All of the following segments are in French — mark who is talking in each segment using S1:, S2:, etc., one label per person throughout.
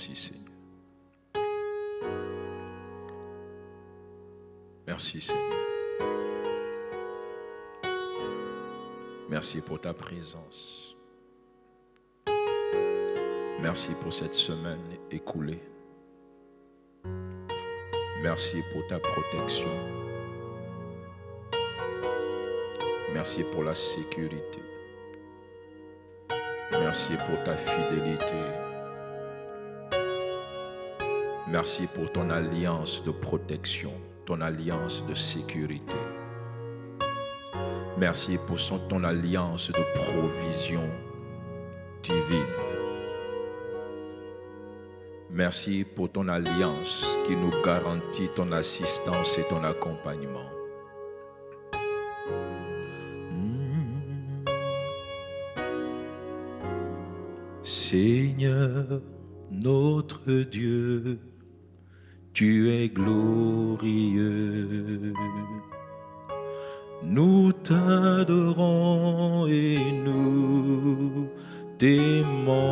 S1: Merci Seigneur. Merci Seigneur. Merci pour ta présence. Merci pour cette semaine écoulée. Merci pour ta protection. Merci pour la sécurité. Merci pour ta fidélité. Merci pour ton alliance de protection, ton alliance de sécurité. Merci pour ton alliance de provision divine. Merci pour ton alliance qui nous garantit ton assistance et ton accompagnement. Seigneur, notre Dieu, tu es glorieux. Nous t'adorons et nous t'aimons.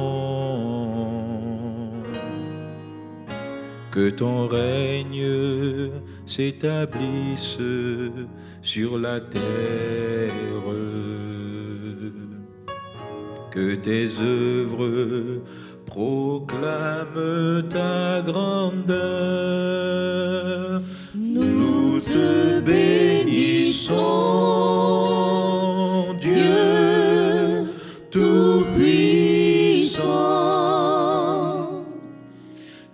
S1: Que ton règne s'établisse sur la terre. Que tes œuvres proclament ta grandeur.
S2: Nous te bénissons, Dieu Tout-Puissant.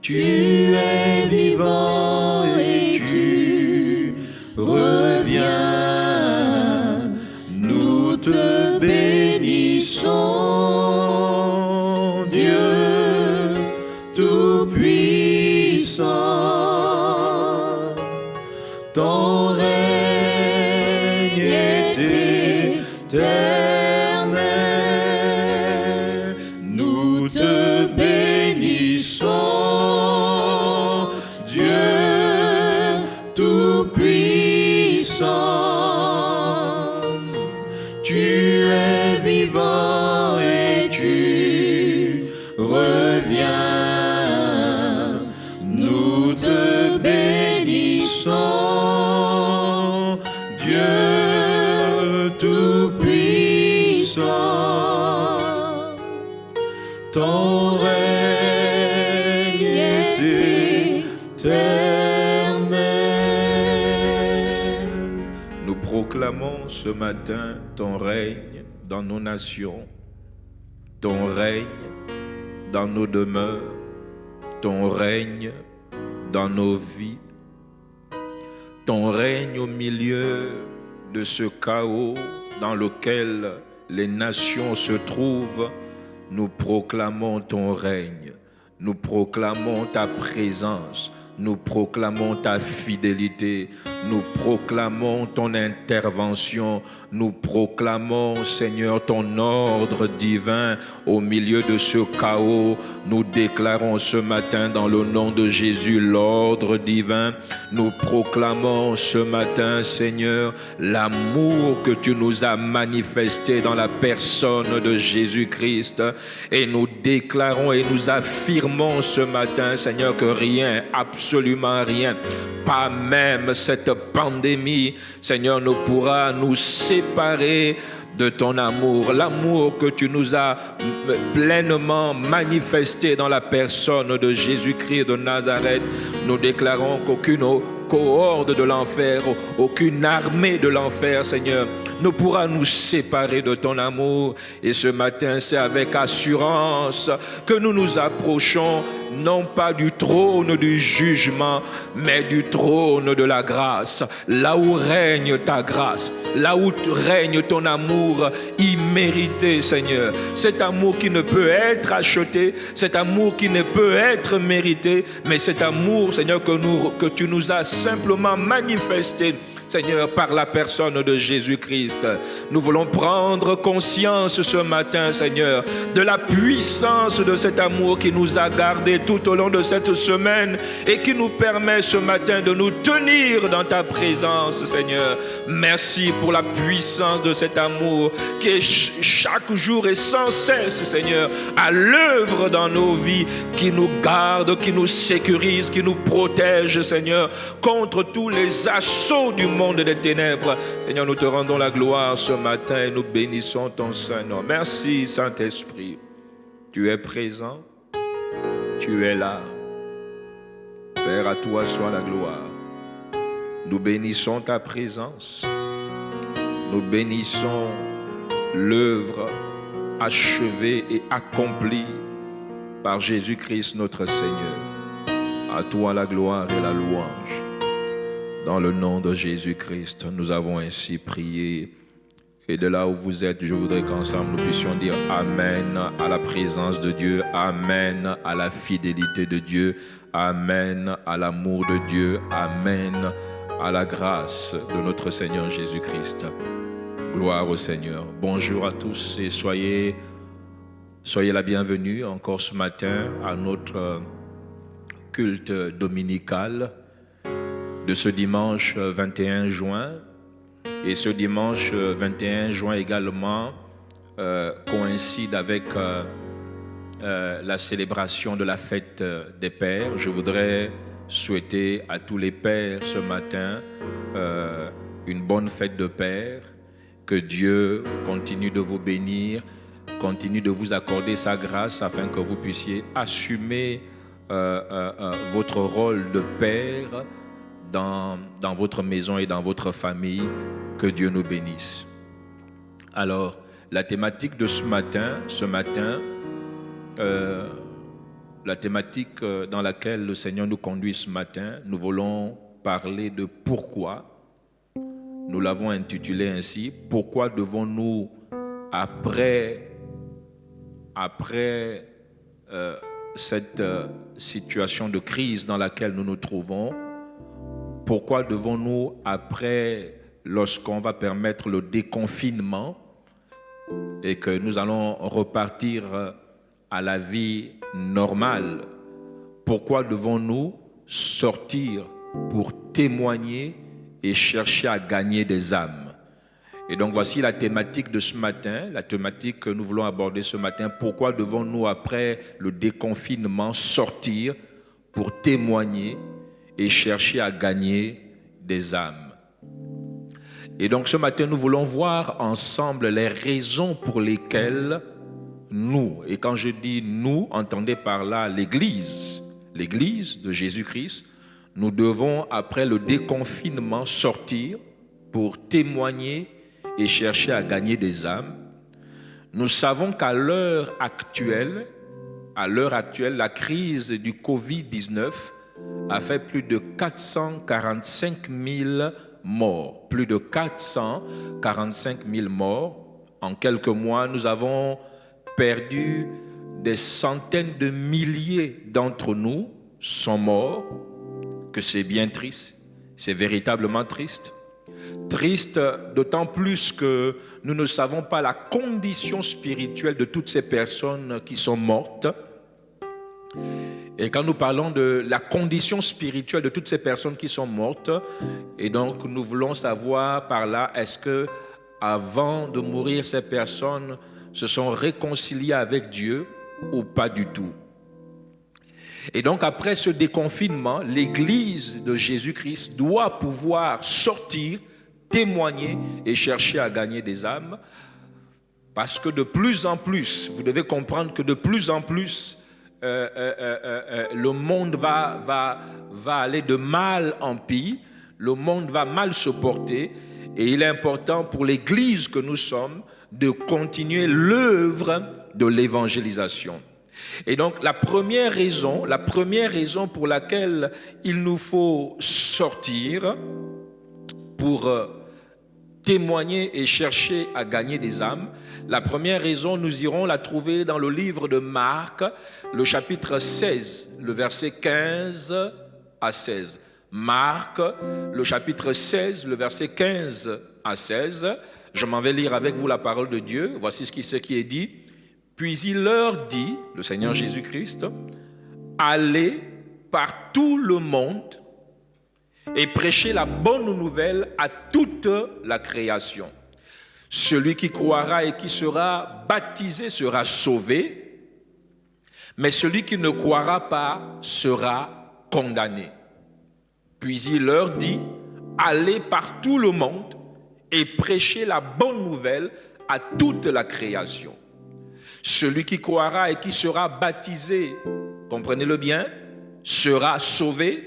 S2: Tu es vivant et tu reviens. Nous te bénissons, Dieu Tout-Puissant. Ton règne est éternel. Nous te bénissons, Dieu Tout-Puissant. Tu es vivant et tu reviens. Nous te bénissons, Dieu Tout-Puissant. Ton règne est éternel.
S1: Nous proclamons ce matin ton règne dans nos nations, ton règne dans nos demeures, ton règne dans nos vies, ton règne au milieu de ce chaos dans lequel les nations se trouvent. Nous proclamons ton règne, nous proclamons ta présence, nous proclamons ta fidélité, nous proclamons ton intervention, nous proclamons, Seigneur, ton ordre divin au milieu de ce chaos. Nous déclarons ce matin dans le nom de Jésus l'ordre divin. Nous proclamons ce matin, Seigneur, l'amour que tu nous as manifesté dans la personne de Jésus-Christ. Et nous déclarons et nous affirmons ce matin, Seigneur, que rien, absolument rien, pas même cette pandémie, Seigneur, ne pourra nous séparer de ton amour, l'amour que tu nous as pleinement manifesté dans la personne de Jésus-Christ de Nazareth. Nous déclarons qu'aucune cohorte de l'enfer, aucune armée de l'enfer, Seigneur, ne pourra nous séparer de ton amour. Et ce matin, c'est avec assurance que nous nous approchons, non pas du trône du jugement, mais du trône de la grâce, là où règne ta grâce, là où règne ton amour immérité, Seigneur. Cet amour qui ne peut être acheté, cet amour qui ne peut être mérité, mais cet amour, Seigneur, que tu nous as simplement manifesté Seigneur, par la personne de Jésus-Christ. Nous voulons prendre conscience ce matin, Seigneur, de la puissance de cet amour qui nous a gardés tout au long de cette semaine et qui nous permet ce matin de nous tenir dans ta présence, Seigneur. Merci pour la puissance de cet amour qui est chaque jour et sans cesse, Seigneur, à l'œuvre dans nos vies, qui nous garde, qui nous sécurise, qui nous protège, Seigneur, contre tous les assauts du monde des ténèbres. Seigneur, nous te rendons la gloire ce matin et nous bénissons ton Saint-Nom. Merci, Saint-Esprit. Tu es présent, tu es là. Père, à toi soit la gloire. Nous bénissons ta présence. Nous bénissons l'œuvre achevée et accomplie par Jésus-Christ notre Seigneur. À toi la gloire et la louange. Dans le nom de Jésus-Christ, nous avons ainsi prié. Et de là où vous êtes, je voudrais qu'ensemble nous puissions dire Amen à la présence de Dieu, Amen à la fidélité de Dieu, Amen à l'amour de Dieu, Amen à la grâce de notre Seigneur Jésus-Christ. Gloire au Seigneur. Bonjour à tous et soyez la bienvenue encore ce matin à notre culte dominical de ce dimanche 21 juin. Et ce dimanche 21 juin également coïncide avec la célébration de la fête des pères. Je voudrais souhaiter à tous les pères ce matin une bonne fête de pères. Que Dieu continue de vous bénir, continue de vous accorder sa grâce afin que vous puissiez assumer votre rôle de père dans votre maison et dans votre famille. Que Dieu nous bénisse. Alors, la thématique de ce matin, la thématique dans laquelle le Seigneur nous conduit ce matin, nous voulons parler de pourquoi. Nous l'avons intitulé ainsi, pourquoi devons-nous, après cette situation de crise dans laquelle nous nous trouvons, pourquoi devons-nous, lorsqu'on va permettre le déconfinement et que nous allons repartir à la vie normale, pourquoi devons-nous sortir pour témoigner et chercher à gagner des âmes? Et donc voici la thématique de ce matin, la thématique que nous voulons aborder ce matin. Pourquoi devons-nous, après le déconfinement, sortir pour témoigner et chercher à gagner des âmes? Et donc ce matin, nous voulons voir ensemble les raisons pour lesquelles nous, et quand je dis nous, entendez par là l'Église de Jésus-Christ, nous devons, après le déconfinement, sortir pour témoigner et chercher à gagner des âmes. Nous savons qu'à l'heure actuelle, la crise du Covid-19 a fait plus de 445 000 morts. Plus de 445 000 morts. En quelques mois, nous avons perdu des centaines de milliers d'entre nous sont morts. Que c'est bien triste. C'est véritablement triste. Triste d'autant plus que nous ne savons pas la condition spirituelle de toutes ces personnes qui sont mortes. Et quand nous parlons de la condition spirituelle de toutes ces personnes qui sont mortes, et donc nous voulons savoir par là, est-ce que avant de mourir, ces personnes se sont réconciliées avec Dieu ou pas du tout? Et donc après ce déconfinement, l'Église de Jésus-Christ doit pouvoir sortir, témoigner et chercher à gagner des âmes, parce que de plus en plus, vous devez comprendre que de plus en plus, le monde va aller de mal en pire, le monde va mal se porter, et il est important pour l'Église que nous sommes de continuer l'œuvre de l'évangélisation. Et donc la première raison pour laquelle il nous faut sortir pour témoigner et chercher à gagner des âmes, la première raison, nous irons la trouver dans le livre de Marc, le chapitre 16, le verset 15 à 16. Marc, le chapitre 16, le verset 15 à 16. Je m'en vais lire avec vous la parole de Dieu. Voici ce qui est dit. Puis il leur dit, le Seigneur Jésus-Christ, allez par tout le monde et prêchez la bonne nouvelle à toute la création. Celui qui croira et qui sera baptisé sera sauvé, mais celui qui ne croira pas sera condamné. Puis il leur dit, allez par tout le monde et prêchez la bonne nouvelle à toute la création. Celui qui croira et qui sera baptisé, comprenez-le bien, sera sauvé,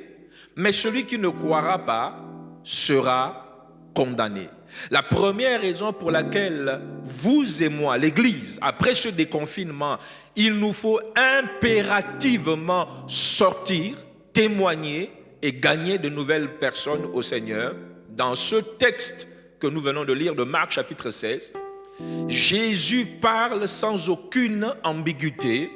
S1: mais celui qui ne croira pas sera condamné. La première raison pour laquelle vous et moi, l'Église, après ce déconfinement, il nous faut impérativement sortir, témoigner et gagner de nouvelles personnes au Seigneur. Dans ce texte que nous venons de lire de Marc chapitre 16, Jésus parle sans aucune ambiguïté.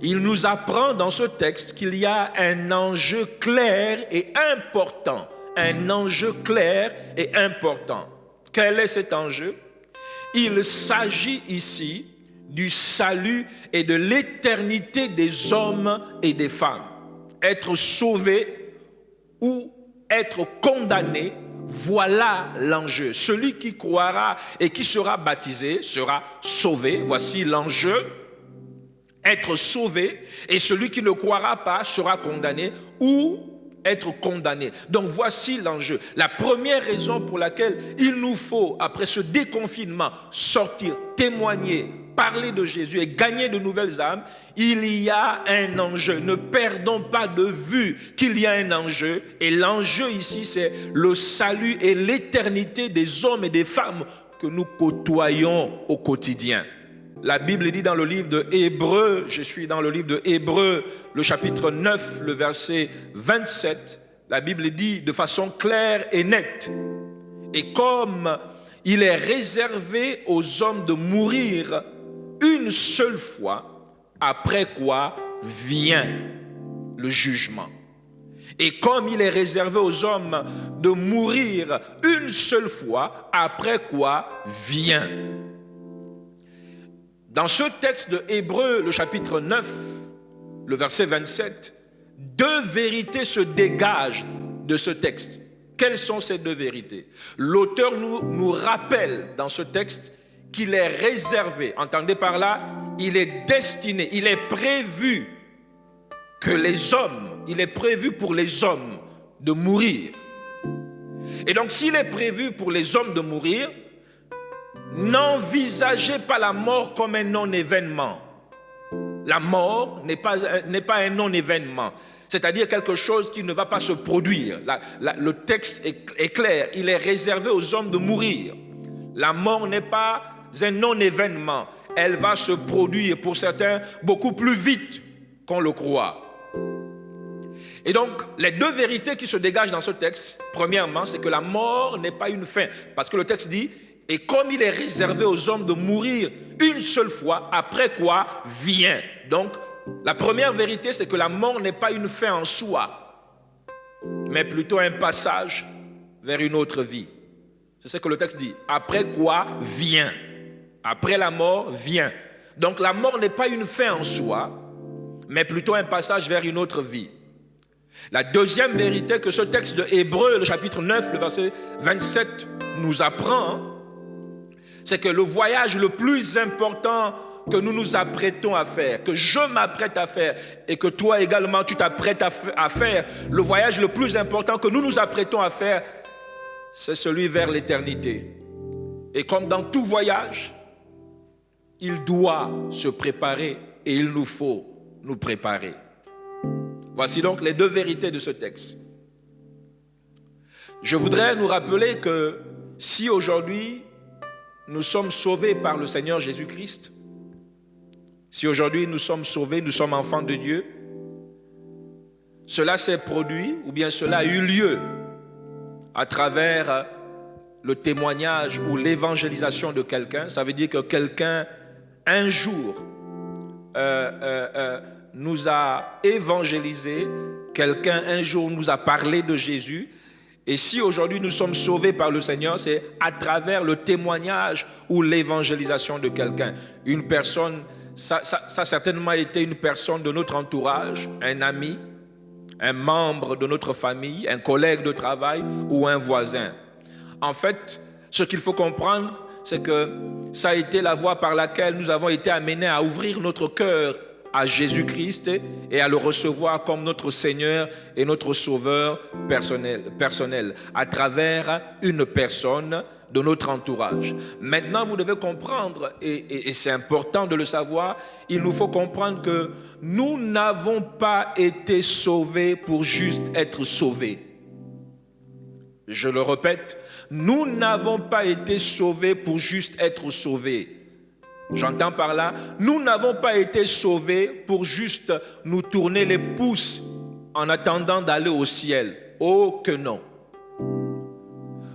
S1: Il nous apprend dans ce texte qu'il y a un enjeu clair et important. Un enjeu clair et important. Quel est cet enjeu? Il s'agit ici du salut et de l'éternité des hommes et des femmes. Être sauvé ou être condamné, voilà l'enjeu. Celui qui croira et qui sera baptisé sera sauvé. Voici l'enjeu. Être sauvé, et celui qui ne croira pas sera condamné ou être condamné. Donc voici l'enjeu. La première raison pour laquelle il nous faut, après ce déconfinement, sortir, témoigner, parler de Jésus et gagner de nouvelles âmes, il y a un enjeu. Ne perdons pas de vue qu'il y a un enjeu. Et l'enjeu ici, c'est le salut et l'éternité des hommes et des femmes que nous côtoyons au quotidien. La Bible dit dans le livre de Hébreux, je suis dans le livre de Hébreux, le chapitre 9, le verset 27, la Bible dit de façon claire et nette, et comme il est réservé aux hommes de mourir une seule fois, après quoi vient le jugement. Et comme il est réservé aux hommes de mourir une seule fois, après quoi vient. Dans ce texte de Hébreux, le chapitre 9, le verset 27, deux vérités se dégagent de ce texte. Quelles sont ces deux vérités? L'auteur nous rappelle dans ce texte qu'il est réservé. Entendez par là, il est destiné, il est prévu que les hommes, il est prévu pour les hommes de mourir. Et donc s'il est prévu pour les hommes de mourir, n'envisagez pas la mort comme un non-événement. La mort n'est pas un non-événement, c'est-à-dire quelque chose qui ne va pas se produire. Le texte est clair, il est réservé aux hommes de mourir. La mort n'est pas un non-événement, elle va se produire pour certains beaucoup plus vite qu'on le croit. Et donc, les deux vérités qui se dégagent dans ce texte, premièrement, c'est que la mort n'est pas une fin, parce que le texte dit « Et comme il est réservé aux hommes de mourir une seule fois, après quoi vient ». Donc, la première vérité, c'est que la mort n'est pas une fin en soi, mais plutôt un passage vers une autre vie. C'est ce que le texte dit. Après quoi vient. Après la mort vient. Donc, la mort n'est pas une fin en soi, mais plutôt un passage vers une autre vie. La deuxième vérité que ce texte de Hébreux, le chapitre 9, le verset 27, nous apprend, c'est que le voyage le plus important que nous nous apprêtons à faire, que je m'apprête à faire et que toi également tu t'apprêtes à faire, le voyage le plus important que nous nous apprêtons à faire, c'est celui vers l'éternité. Et comme dans tout voyage, il doit se préparer et il nous faut nous préparer. Voici donc les deux vérités de ce texte. Je voudrais nous rappeler que si aujourd'hui nous sommes sauvés par le Seigneur Jésus-Christ, si aujourd'hui nous sommes sauvés, nous sommes enfants de Dieu, cela s'est produit ou bien cela a eu lieu à travers le témoignage ou l'évangélisation de quelqu'un. Ça veut dire que quelqu'un un jour nous a évangélisés, Quelqu'un un jour nous a parlé de Jésus. Et si aujourd'hui nous sommes sauvés par le Seigneur, c'est à travers le témoignage ou l'évangélisation de quelqu'un. Une personne, ça a certainement été une personne de notre entourage, un ami, un membre de notre famille, un collègue de travail ou un voisin. En fait, ce qu'il faut comprendre, c'est que ça a été la voie par laquelle nous avons été amenés à ouvrir notre cœur à Jésus-Christ et à le recevoir comme notre Seigneur et notre Sauveur personnel à travers une personne de notre entourage. Maintenant, vous devez comprendre, et c'est important de le savoir, il nous faut comprendre que nous n'avons pas été sauvés pour juste être sauvés. Je le répète, nous n'avons pas été sauvés pour juste être sauvés. J'entends par là, nous n'avons pas été sauvés pour juste nous tourner les pouces en attendant d'aller au ciel. Oh que non.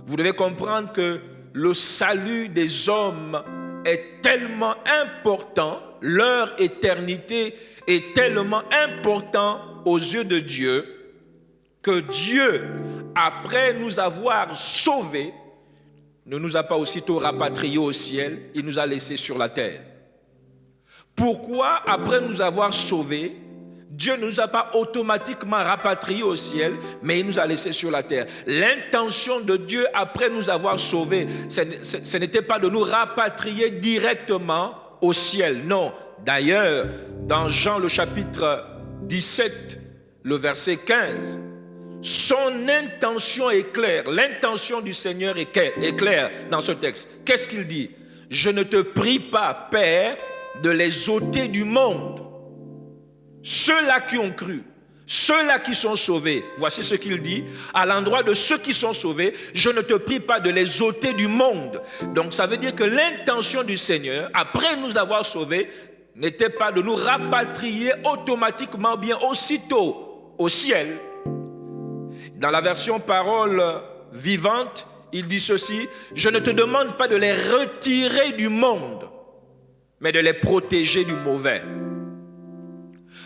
S1: Vous devez comprendre que le salut des hommes est tellement important, leur éternité est tellement important aux yeux de Dieu, que Dieu, après nous avoir sauvés, ne nous a pas aussitôt rapatriés au ciel, il nous a laissés sur la terre. Pourquoi, après nous avoir sauvés, Dieu ne nous a pas automatiquement rapatriés au ciel, mais il nous a laissés sur la terre? L'intention de Dieu, après nous avoir sauvés, ce n'était pas de nous rapatrier directement au ciel, non. D'ailleurs, dans Jean le chapitre 17, le verset 15, son intention est claire, l'intention du Seigneur est claire dans ce texte. Qu'est-ce qu'il dit? Je ne te prie pas, Père, de les ôter du monde. Ceux-là qui ont cru, ceux-là qui sont sauvés, voici ce qu'il dit à l'endroit de ceux qui sont sauvés, je ne te prie pas de les ôter du monde. Donc ça veut dire que l'intention du Seigneur, après nous avoir sauvés, n'était pas de nous rapatrier automatiquement, bien aussitôt au ciel. Dans la version parole vivante, il dit ceci: je ne te demande pas de les retirer du monde, mais de les protéger du mauvais.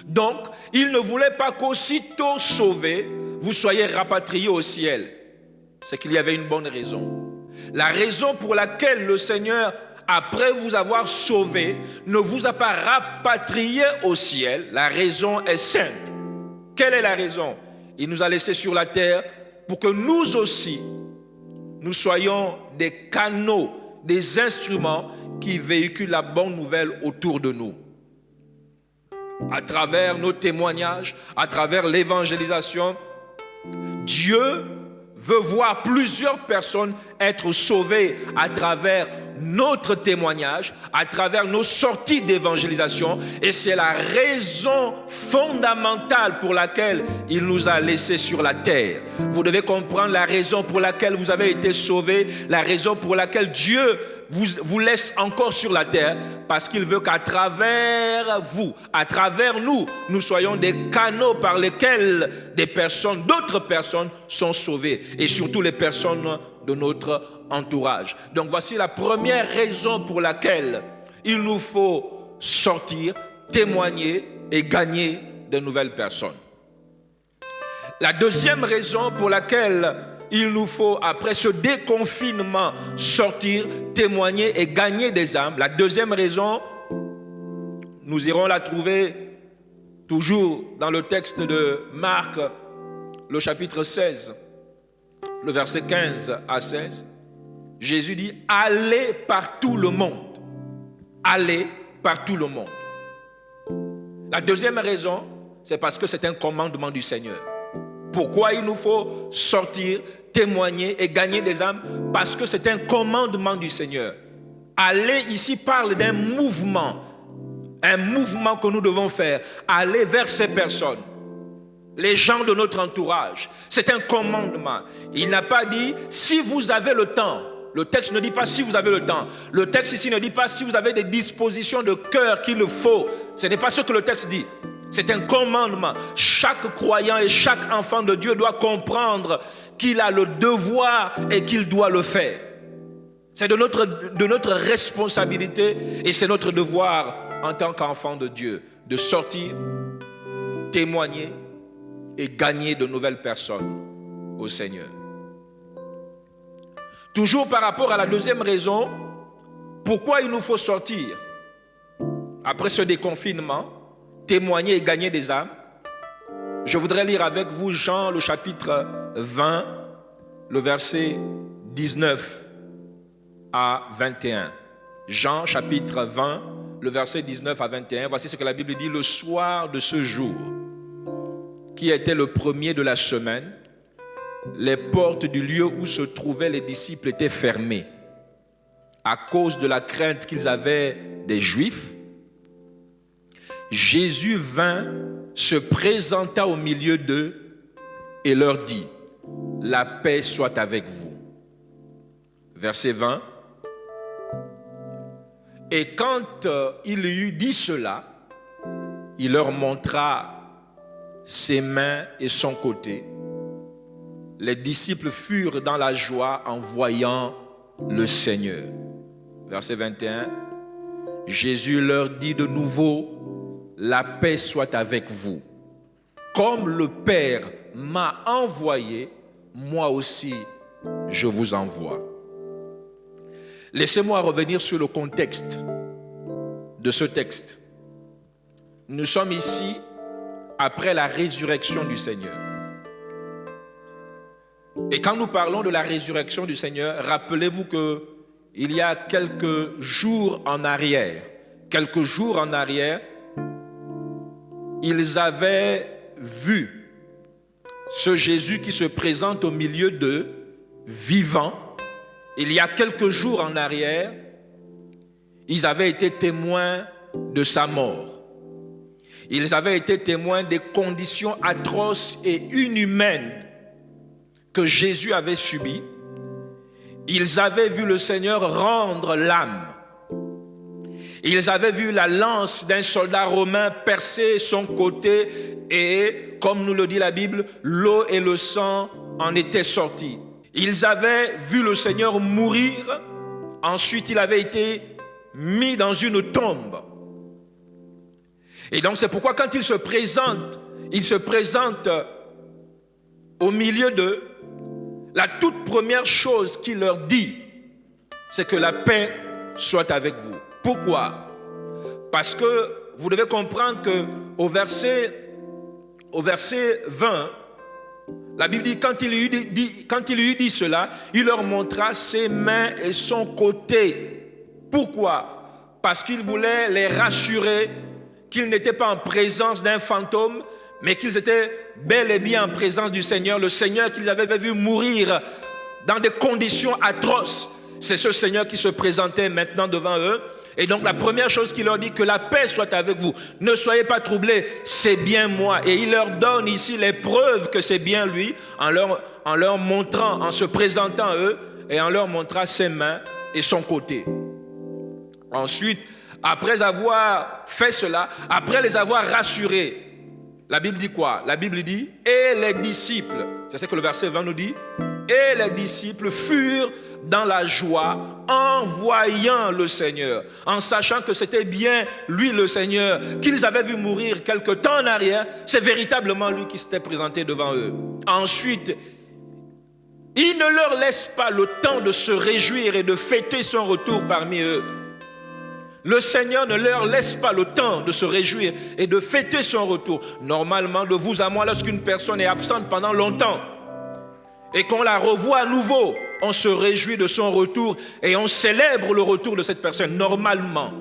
S1: Donc, il ne voulait pas qu'aussitôt sauvés, vous soyez rapatriés au ciel. C'est qu'il y avait une bonne raison. La raison pour laquelle le Seigneur, après vous avoir sauvés, ne vous a pas rapatriés au ciel, la raison est simple. Quelle est la raison? Il nous a laissés sur la terre pour que nous aussi, nous soyons des canaux, des instruments qui véhiculent la bonne nouvelle autour de nous. À travers nos témoignages, à travers l'évangélisation, Dieu veut voir plusieurs personnes être sauvées à travers notre témoignage, à travers nos sorties d'évangélisation, et c'est la raison fondamentale pour laquelle il nous a laissés sur la terre. Vous devez comprendre la raison pour laquelle vous avez été sauvés, la raison pour laquelle Dieu vous laisse encore sur la terre, parce qu'il veut qu'à travers vous, à travers nous, nous soyons des canaux par lesquels d'autres personnes sont sauvées, et surtout les personnes de notre entourage. Donc voici la première raison pour laquelle il nous faut sortir, témoigner et gagner de nouvelles personnes. La deuxième raison pour laquelle il nous faut, après ce déconfinement, sortir, témoigner et gagner des âmes. La deuxième raison, nous irons la trouver toujours dans le texte de Marc, le chapitre 16, le verset 15 à 16. Jésus dit: allez par tout le monde. Allez par tout le monde. La deuxième raison, c'est parce que c'est un commandement du Seigneur. Pourquoi il nous faut sortir, témoigner et gagner des âmes? Parce que c'est un commandement du Seigneur. Aller ici parle d'un mouvement que nous devons faire. Aller vers ces personnes, les gens de notre entourage. C'est un commandement. Il n'a pas dit si vous avez le temps. Le texte ne dit pas si vous avez le temps. Le texte ici ne dit pas si vous avez des dispositions de cœur qu'il le faut. Ce n'est pas ce que le texte dit. C'est un commandement. Chaque croyant et chaque enfant de Dieu doit comprendre qu'il a le devoir et qu'il doit le faire. C'est de notre responsabilité et c'est notre devoir en tant qu'enfant de Dieu de sortir, témoigner et gagner de nouvelles personnes au Seigneur. Toujours par rapport à la deuxième raison, pourquoi il nous faut sortir après ce déconfinement, témoigner et gagner des âmes. Je voudrais lire avec vous Jean le chapitre 20, le verset 19 à 21. Jean chapitre 20, le verset 19 à 21. Voici ce que la Bible dit. Le soir de ce jour, qui était le premier de la semaine, les portes du lieu où se trouvaient les disciples étaient fermées à cause de la crainte qu'ils avaient des Juifs. Jésus vint, se présenta au milieu d'eux et leur dit: la paix soit avec vous. Verset 20. Et quand il eut dit cela, il leur montra ses mains et son côté. Les disciples furent dans la joie en voyant le Seigneur. Verset 21. Jésus leur dit de nouveau: la paix soit avec vous. Comme le Père m'a envoyé, moi aussi je vous envoie. Laissez-moi revenir sur le contexte de ce texte. Nous sommes ici après la résurrection du Seigneur. Et quand nous parlons de la résurrection du Seigneur, rappelez-vous qu'il y a quelques jours en arrière, ils avaient vu ce Jésus qui se présente au milieu d'eux, vivant. Il y a quelques jours en arrière, ils avaient été témoins de sa mort. Ils avaient été témoins des conditions atroces et inhumaines que Jésus avait subies. Ils avaient vu le Seigneur rendre l'âme. Ils avaient vu la lance d'un soldat romain percer son côté et, comme nous le dit la Bible, l'eau et le sang en étaient sortis. Ils avaient vu le Seigneur mourir. Ensuite, il avait été mis dans une tombe. Et donc, c'est pourquoi quand il se présente au milieu d'eux. La toute première chose qu'il leur dit, c'est que la paix soit avec vous. Pourquoi? Parce que vous devez comprendre qu'au verset 20, la Bible dit quand il lui dit cela, il leur montra ses mains et son côté. Pourquoi? Parce qu'il voulait les rassurer qu'ils n'étaient pas en présence d'un fantôme, mais qu'ils étaient bel et bien en présence du Seigneur, le Seigneur qu'ils avaient vu mourir dans des conditions atroces. C'est ce Seigneur qui se présentait maintenant devant eux. Et donc la première chose qu'il leur dit, que la paix soit avec vous. Ne soyez pas troublés, c'est bien moi. Et il leur donne ici les preuves que c'est bien lui, en leur montrant, en se présentant à eux, et en leur montrant ses mains et son côté. Ensuite, après avoir fait cela, après les avoir rassurés, la Bible dit quoi? La Bible dit, et les disciples, c'est ce que le verset 20 nous dit, et les disciples furent dans la joie en voyant le Seigneur, en sachant que c'était bien lui le Seigneur, qu'ils avaient vu mourir quelque temps en arrière. C'est véritablement lui qui s'était présenté devant eux. Ensuite, il ne leur laisse pas le temps de se réjouir et de fêter son retour parmi eux. Le Seigneur ne leur laisse pas le temps de se réjouir et de fêter son retour. Normalement, de vous à moi, lorsqu'une personne est absente pendant longtemps et qu'on la revoit à nouveau, on se réjouit de son retour et on célèbre le retour de cette personne, normalement.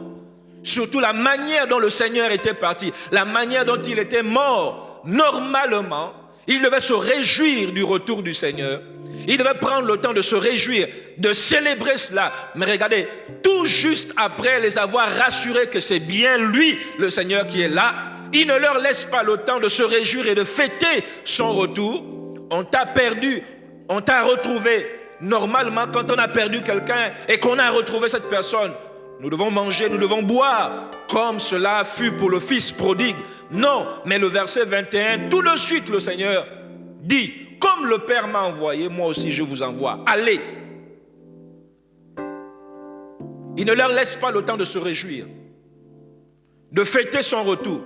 S1: Surtout la manière dont le Seigneur était parti, la manière dont il était mort, normalement, il devait se réjouir du retour du Seigneur. Il devait prendre le temps de se réjouir, de célébrer cela. Mais regardez, tout juste après les avoir rassurés que c'est bien lui, le Seigneur, qui est là, il ne leur laisse pas le temps de se réjouir et de fêter son retour. On t'a perdu, on t'a retrouvé. Normalement, quand on a perdu quelqu'un et qu'on a retrouvé cette personne, nous devons manger, nous devons boire, comme cela fut pour le fils prodigue. Non, mais le verset 21, tout de suite le Seigneur dit, comme le Père m'a envoyé, moi aussi je vous envoie. Allez. Il ne leur laisse pas le temps de se réjouir, de fêter son retour.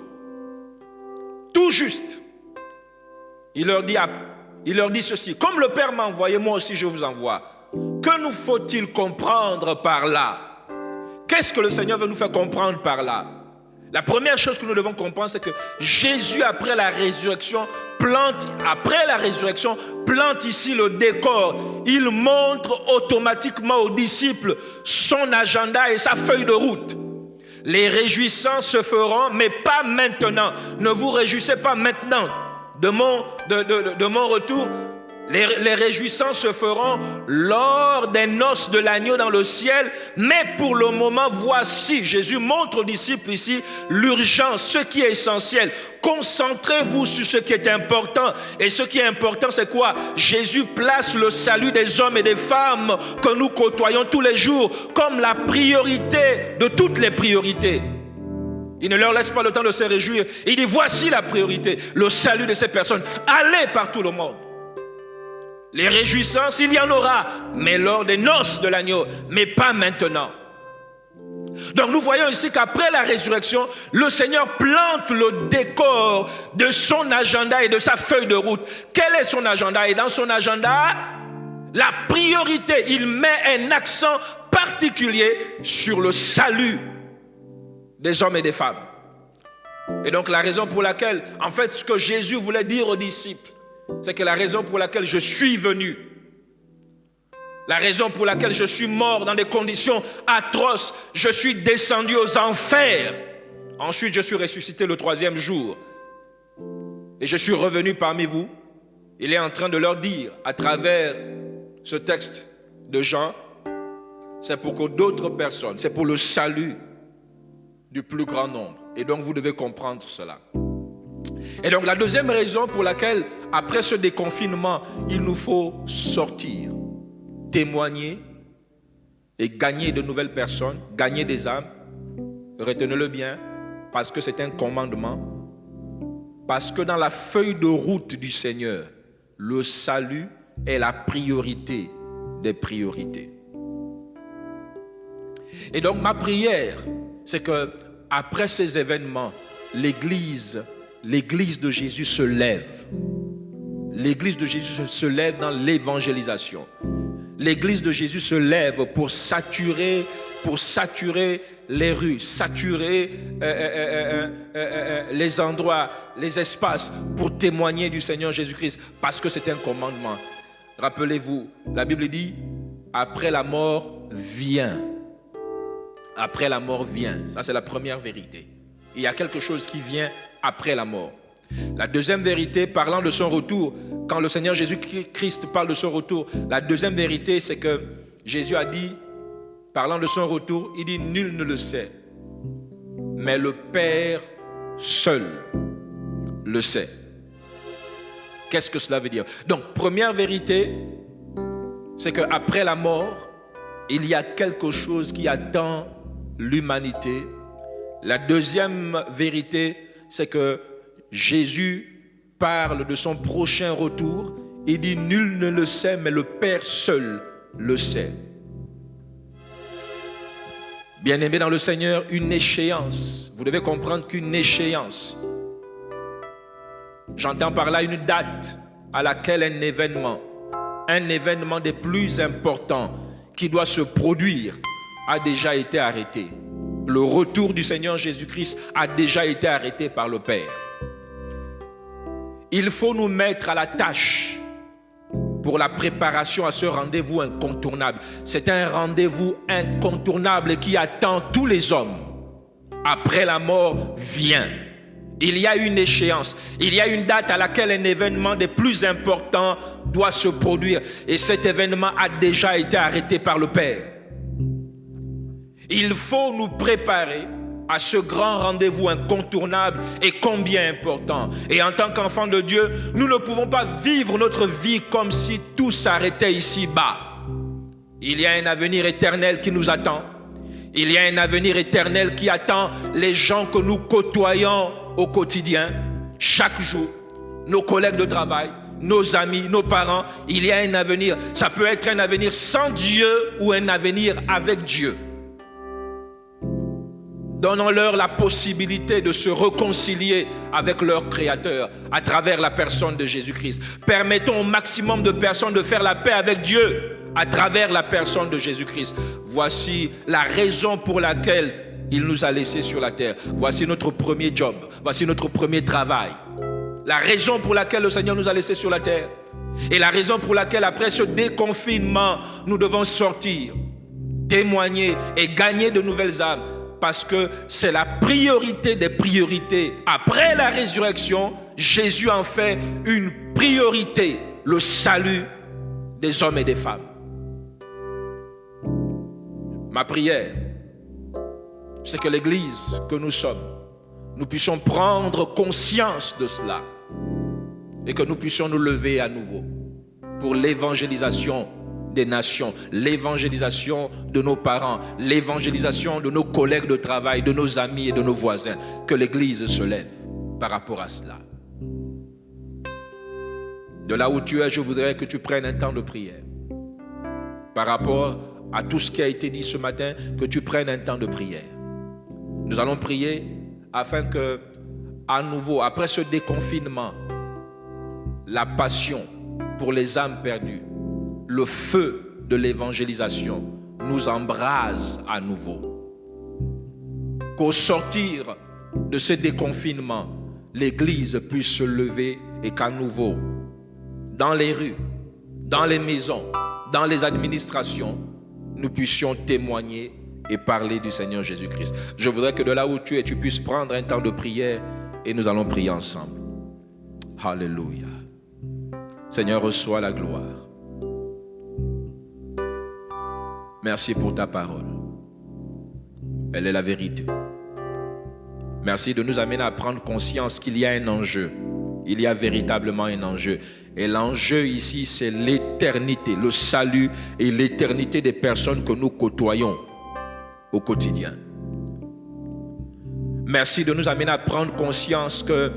S1: Tout juste, il leur dit ceci: comme le Père m'a envoyé, moi aussi je vous envoie. Que nous faut-il comprendre par là? Qu'est-ce que le Seigneur veut nous faire comprendre par là? La première chose que nous devons comprendre, c'est que Jésus, après la résurrection, plante ici le décor. Il montre automatiquement aux disciples son agenda et sa feuille de route. Les réjouissances se feront, mais pas maintenant. Ne vous réjouissez pas maintenant de mon retour. Les réjouissances se feront lors des noces de l'agneau dans le ciel, mais pour le moment, voici, Jésus montre aux disciples ici l'urgence, ce qui est essentiel. Concentrez-vous sur ce qui est important. Et ce qui est important, c'est quoi? Jésus place le salut des hommes et des femmes que nous côtoyons tous les jours comme la priorité de toutes les priorités. Il ne leur laisse pas le temps de se réjouir. Il dit, voici la priorité, le salut de ces personnes. Allez par tout le monde. Les réjouissances, il y en aura, mais lors des noces de l'agneau, mais pas maintenant. Donc nous voyons ici qu'après la résurrection, le Seigneur plante le décor de son agenda et de sa feuille de route. Quel est son agenda? Et dans son agenda, la priorité, il met un accent particulier sur le salut des hommes et des femmes. Et donc la raison pour laquelle, en fait, ce que Jésus voulait dire aux disciples, c'est que la raison pour laquelle je suis venu, la raison pour laquelle je suis mort dans des conditions atroces, je suis descendu aux enfers, ensuite je suis ressuscité le 3e jour et je suis revenu parmi vous. Il est en train de leur dire à travers ce texte de Jean, c'est pour que d'autres personnes, c'est pour le salut du plus grand nombre. Et donc vous devez comprendre cela. Et donc la deuxième raison pour laquelle, après ce déconfinement, il nous faut sortir, témoigner et gagner de nouvelles personnes, gagner des âmes, retenez-le bien, parce que c'est un commandement, parce que dans la feuille de route du Seigneur, le salut est la priorité des priorités. Et donc ma prière, c'est que après ces événements, l'Église de Jésus se lève. L'Église de Jésus se lève dans l'évangélisation. L'Église de Jésus se lève pour saturer les rues, saturer les endroits, les espaces, pour témoigner du Seigneur Jésus-Christ, parce que c'est un commandement. Rappelez-vous, la Bible dit, après la mort vient. Après la mort vient. Ça, c'est la première vérité. Il y a quelque chose qui vient après la mort. La deuxième vérité, parlant de son retour, quand le Seigneur Jésus-Christ parle de son retour, la deuxième vérité, c'est que Jésus a dit, parlant de son retour, il dit, nul ne le sait, mais le Père seul le sait. Qu'est-ce que cela veut dire? Donc, première vérité, c'est qu'après la mort, il y a quelque chose qui attend l'humanité. La deuxième vérité, c'est que Jésus parle de son prochain retour. Il dit, nul ne le sait, mais le Père seul le sait. Bien-aimés dans le Seigneur, une échéance. Vous devez comprendre qu'une échéance, j'entends par là une date à laquelle un événement des plus importants qui doit se produire a déjà été arrêté. Le retour du Seigneur Jésus-Christ a déjà été arrêté par le Père. Il faut nous mettre à la tâche pour la préparation à ce rendez-vous incontournable. C'est un rendez-vous incontournable qui attend tous les hommes. Après la mort vient. Il y a une échéance, il y a une date à laquelle un événement des plus importants doit se produire. Et cet événement a déjà été arrêté par le Père. Il faut nous préparer à ce grand rendez-vous incontournable et combien important. Et en tant qu'enfants de Dieu, nous ne pouvons pas vivre notre vie comme si tout s'arrêtait ici-bas. Il y a un avenir éternel qui nous attend. Il y a un avenir éternel qui attend les gens que nous côtoyons au quotidien, chaque jour, nos collègues de travail, nos amis, nos parents. Il y a un avenir. Ça peut être un avenir sans Dieu ou un avenir avec Dieu. Donnons-leur la possibilité de se réconcilier avec leur Créateur à travers la personne de Jésus-Christ. Permettons au maximum de personnes de faire la paix avec Dieu à travers la personne de Jésus-Christ. Voici la raison pour laquelle il nous a laissés sur la terre. Voici notre premier job. Voici notre premier travail. La raison pour laquelle le Seigneur nous a laissés sur la terre. Et la raison pour laquelle après ce déconfinement, nous devons sortir, témoigner et gagner de nouvelles âmes. Parce que c'est la priorité des priorités. Après la résurrection, Jésus en fait une priorité, le salut des hommes et des femmes. Ma prière, c'est que l'Église que nous sommes, nous puissions prendre conscience de cela et que nous puissions nous lever à nouveau pour l'évangélisation des nations, l'évangélisation de nos parents, l'évangélisation de nos collègues de travail, de nos amis et de nos voisins. Que l'Église se lève par rapport à cela. De là où tu es, je voudrais que tu prennes un temps de prière. Par rapport à tout ce qui a été dit ce matin, que tu prennes un temps de prière. Nous allons prier afin que, à nouveau, après ce déconfinement, la passion pour les âmes perdues, le feu de l'évangélisation nous embrase à nouveau. Qu'au sortir de ce déconfinement, l'Église puisse se lever et qu'à nouveau, dans les rues, dans les maisons, dans les administrations, nous puissions témoigner et parler du Seigneur Jésus-Christ. Je voudrais que de là où tu es, tu puisses prendre un temps de prière et nous allons prier ensemble. Alléluia. Seigneur, reçois la gloire. Merci pour ta parole. Elle est la vérité. Merci de nous amener à prendre conscience qu'il y a un enjeu. Il y a véritablement un enjeu. Et l'enjeu ici, c'est l'éternité, le salut et l'éternité des personnes que nous côtoyons au quotidien. Merci de nous amener à prendre conscience que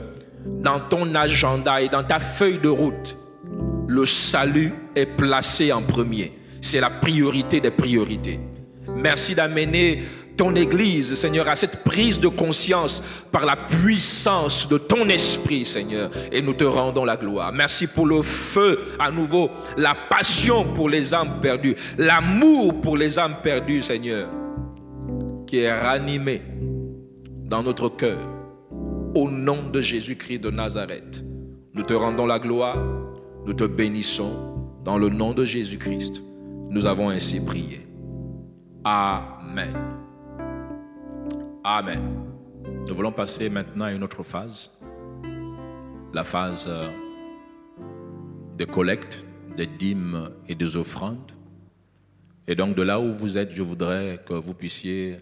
S1: dans ton agenda et dans ta feuille de route, le salut est placé en premier. C'est la priorité des priorités. Merci d'amener ton Église, Seigneur, à cette prise de conscience par la puissance de ton esprit, Seigneur. Et nous te rendons la gloire. Merci pour le feu à nouveau, la passion pour les âmes perdues, l'amour pour les âmes perdues, Seigneur, qui est ranimé dans notre cœur. Au nom de Jésus-Christ de Nazareth, nous te rendons la gloire, nous te bénissons dans le nom de Jésus-Christ. Nous avons ainsi prié. Amen. Amen. Nous voulons passer maintenant à une autre phase. La phase de collecte, des dîmes et des offrandes. Et donc de là où vous êtes, je voudrais que vous puissiez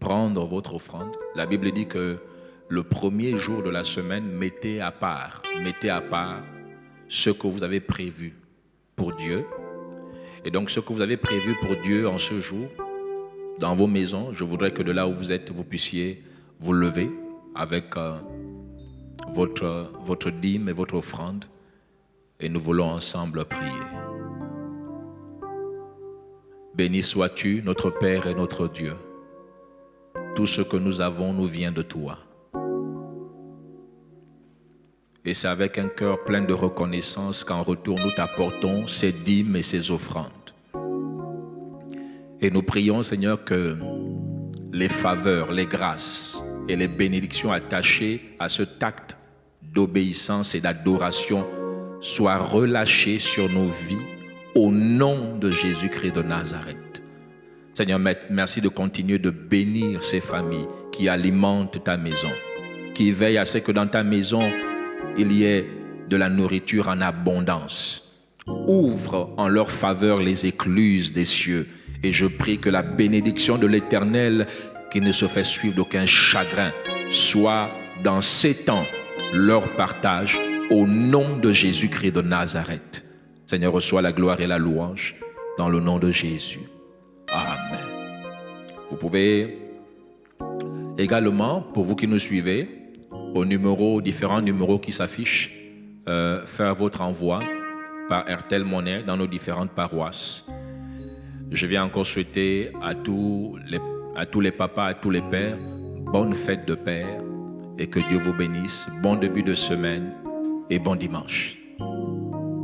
S1: prendre votre offrande. La Bible dit que le premier jour de la semaine, mettez à part ce que vous avez prévu pour Dieu. Et donc, ce que vous avez prévu pour Dieu en ce jour, dans vos maisons, je voudrais que de là où vous êtes, vous puissiez vous lever avec votre dîme et votre offrande. Et nous voulons ensemble prier. Béni sois-tu, notre Père et notre Dieu. Tout ce que nous avons nous vient de toi. Et c'est avec un cœur plein de reconnaissance qu'en retour nous t'apportons ces dîmes et ces offrandes. Et nous prions, Seigneur, que les faveurs, les grâces et les bénédictions attachées à ce acte d'obéissance et d'adoration soient relâchées sur nos vies au nom de Jésus-Christ de Nazareth. Seigneur, merci de continuer de bénir ces familles qui alimentent ta maison, qui veillent à ce que dans ta maison, il y ait de la nourriture en abondance. Ouvre en leur faveur les écluses des cieux. Et je prie que la bénédiction de l'Éternel, qui ne se fait suivre d'aucun chagrin, soit dans ces temps leur partage au nom de Jésus-Christ de Nazareth. Seigneur, reçois la gloire et la louange dans le nom de Jésus. Amen. Vous pouvez également, pour vous qui nous suivez, aux différents numéros qui s'affichent, faire votre envoi par Airtel Money dans nos différentes paroisses. Je viens encore souhaiter à tous les papas, à tous les pères, bonne fête de Père et que Dieu vous bénisse. Bon début de semaine et bon dimanche.